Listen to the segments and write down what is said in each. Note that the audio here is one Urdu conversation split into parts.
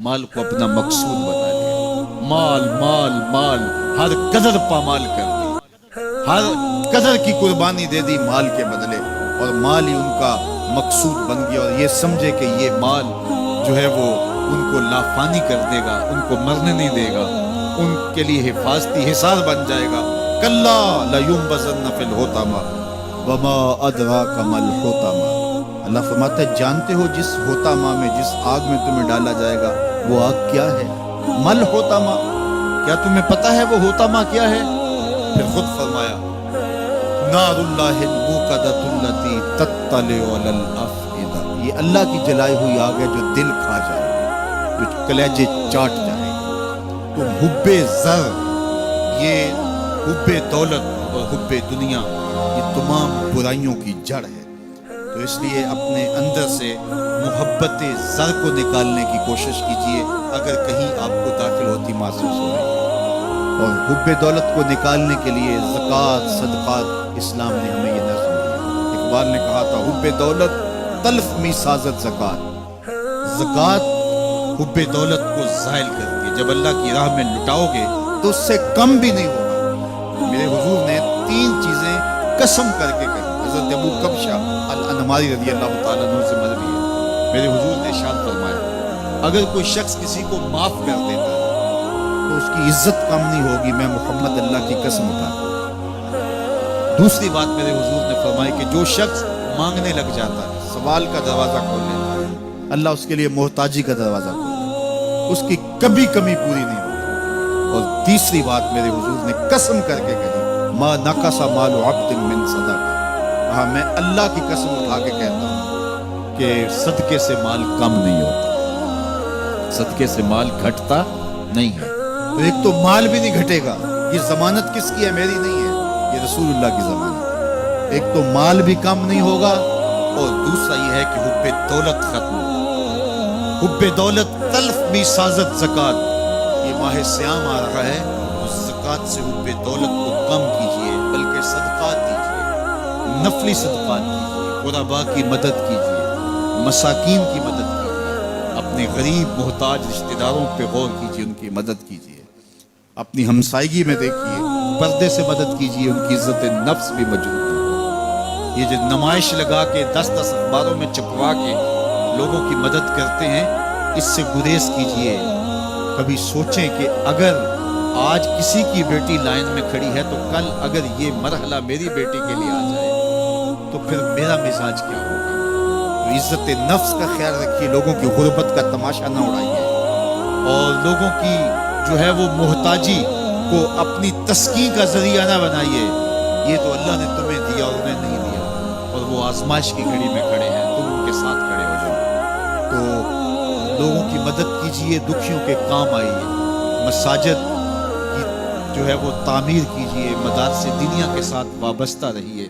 مال کو اپنا مقصود بنا لیا. مال مال مال ہر قدر پامال کر دی, ہر قدر کی قربانی دے دی مال کے بدلے, اور مال ہی ان کا مقصود بن گیا. اور یہ سمجھے کہ یہ مال جو ہے وہ ان کو لافانی کر دے گا, ان کو مرنے نہیں دے گا, ان کے لیے حفاظتی حصار بن جائے گا. کلا لینبذن فی الحطمہ وما ادراک ما الحطمہ. اللہ فرماتا ہے جانتے ہو جس حطمہ میں, جس آگ میں تمہیں ڈالا جائے گا وہ آگ کیا ہے؟ مل حطمہ, کیا تمہیں پتا ہے وہ حطمہ کیا ہے؟ پھر خود فرمایا نار اللہ الموقدۃ التی تطلع علی الافئدہ. یہ اللہ کی جلائی ہوئی آگ ہے جو دل کھا جائے, جو کلیجے چاٹ جائے. تو حب زر, یہ حب دولت اور حب دنیا, یہ تمام برائیوں کی جڑ ہے. تو اس لیے اپنے اندر سے محبت زر کو نکالنے کی کوشش کیجئے اگر کہیں آپ کو داخل ہوتی محسوس ہو رہی ہے. اور حب دولت کو نکالنے کے لیے زکوٰۃ, صدقات, اسلام نے ہمیں یہ نظم دیا. اقبال نے کہا تھا حب دولت تلف می سازت زکوٰۃ. زکوٰۃ حب دولت کو زائل کرتی ہے. جب اللہ کی راہ میں لٹاؤ گے تو اس سے کم بھی نہیں ہوگا. میرے حضور نے 3 چیزیں قسم کر کے کہی. حضرت ابو کبشہ الانماری رضی اللہ تعالیٰ عنہ سے مروی ہے, میرے حضور نے ارشاد فرمایا اگر کوئی شخص کسی کو معاف کر دیتا ہے تو اس کی عزت کم نہیں ہوگی, میں محمد اللہ کی قسم اٹھاتا ہوں. دوسری بات میرے حضور نے فرمائی کہ جو شخص مانگنے لگ جاتا ہے, سوال کا دروازہ کھول لیتا ہے, اللہ اس کے لیے محتاجی کا دروازہ کھول دیتا ہے, اس کی کبھی کمی پوری نہیں ہوتی. اور تیسری بات میرے حضور نے قسم کر کے کہی ما نقص مال عبد من صدقہ. ہاں میں اللہ کی قسم اٹھا کے کہتا ہوں کہ صدقے سے مال کم نہیں ہوتا, صدقے سے مال گھٹتا نہیں ہے. تو ایک تو مال بھی نہیں گھٹے گا, یہ ضمانت کس کی ہے؟ میری نہیں ہے, یہ رسول اللہ کی ضمانت ہے. ایک تو مال بھی کم نہیں ہوگا, اور دوسرا یہ ہے کہ حب دولت ختم ہوگا. حب دولت تلف می سازت زکوٰۃ. یہ ماہ سیام آ رہا ہے, اس زکوٰۃ سے حب دولت کو کم کیجئے, بلکہ صدقات دیجئے, نفلی صدقات کیجئے, غرباء کی مدد کیجئے, مساکین کی مدد کیجئے, اپنے غریب محتاج رشتہ داروں پہ غور کیجئے, ان کی مدد کیجئے. اپنی ہمسائیگی میں دیکھیے, پردے سے مدد کیجئے, ان کی عزت نفس بھی مجروح ہے. یہ جو نمائش لگا کے 10 اخباروں میں چھپوا کے لوگوں کی مدد کرتے ہیں, اس سے گریز کیجئے. کبھی سوچیں کہ اگر آج کسی کی بیٹی لائن میں کھڑی ہے تو کل اگر یہ مرحلہ میری بیٹی کے لیے آ جائے تو پھر میرا مزاج کیا ہوگا. تو عزت نفس کا خیال رکھیے, لوگوں کی غربت کا تماشا نہ اڑائیے, اور لوگوں کی جو ہے وہ محتاجی کو اپنی تسکین کا ذریعہ نہ بنائیے. یہ تو اللہ نے تمہیں دیا اور انہیں نہیں دیا, اور وہ آزمائش کی گھڑی میں کھڑے ہیں, تم ان کے ساتھ کھڑے ہو جاؤ. تو لوگوں کی مدد کیجئے, دکھیوں کے کام آئیے, مساجد کی جو ہے وہ تعمیر کیجئے, مدارس دینیا کے ساتھ وابستہ رہیے,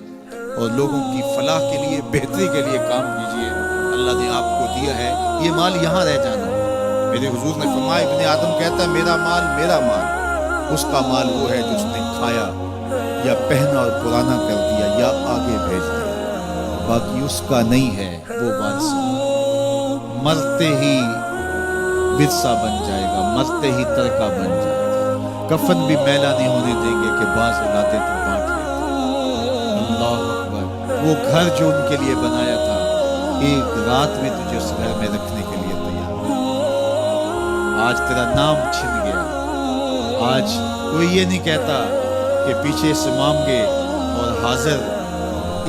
اور لوگوں کی فلاح کے لیے, بہتری کے لیے کام کیجئے. اللہ نے آپ کو دیا ہے, یہ مال یہاں رہ جانا. میرے حضور نے فرمایا ابن آدم کہتا ہے میرا مال میرا مال, اس کا مال وہ ہے جو اس نے کھایا یا پہنا اور پرانا کر دیا یا آگے بھیج دیا, باقی اس کا نہیں ہے, وہ وارث مرتے ہی ورثہ بن جائے گا, مرتے ہی ترکہ بن جائے گا. کفن بھی میلا نہیں ہونے دیں گے کہ بعض اولادیں تو بانٹ لیتے. اللہ اکبر. وہ گھر جو ان کے لیے بنایا تھا, ایک رات میں تجھے اس گھر میں رکھنے کے لیے تیار ہے. آج تیرا نام چھن گیا. آج کوئی یہ نہیں کہتا کہ پیچھے سے امام گے اور حاضر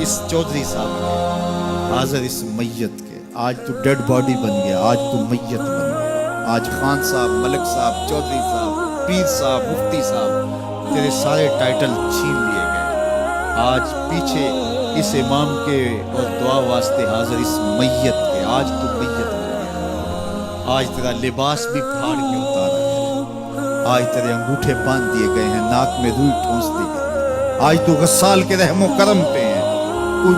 اس چودھری صاحب کے, حاضر اس میت کے. آج تو ڈیڈ باڈی بن گیا, آج تو میت بن گیا. آج خان صاحب, ملک صاحب, چودھری صاحب, پیر صاحب, مفتی صاحب, تیرے سارے ٹائٹل چھین لیے گئے. آج پیچھے اس امام کے اور دعا واسطے حاضر اس میت کے, آج تو میت بن گیا. آج تیرا لباس بھی پھاڑ کے اتارا ہے, آج تیرے انگوٹھے باندھ دیے گئے ہیں, ناک میں روئی ٹھونس دی گئی. آج تو غسال کے رحم و کرم پہ ہے,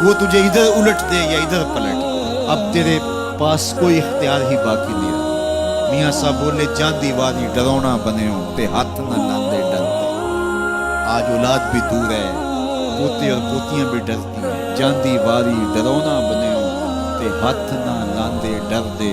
وہ تجھے ادھر الٹ دے یا ادھر پلٹ, اب تیرے پاس کوئی اختیار ہی باقی نہیں رہا. میاں صاحب بولے جاندی واری ڈرونا بنے ہو تے ہاتھ نہ لاندے ڈرتے. آج اولاد بھی دور ہے, پوتے اور پوتیاں بھی ڈرتی ہیں. جاندی واری ڈرونا بنے ہو تے ہاتھ نہ لاندے ڈر دے.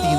3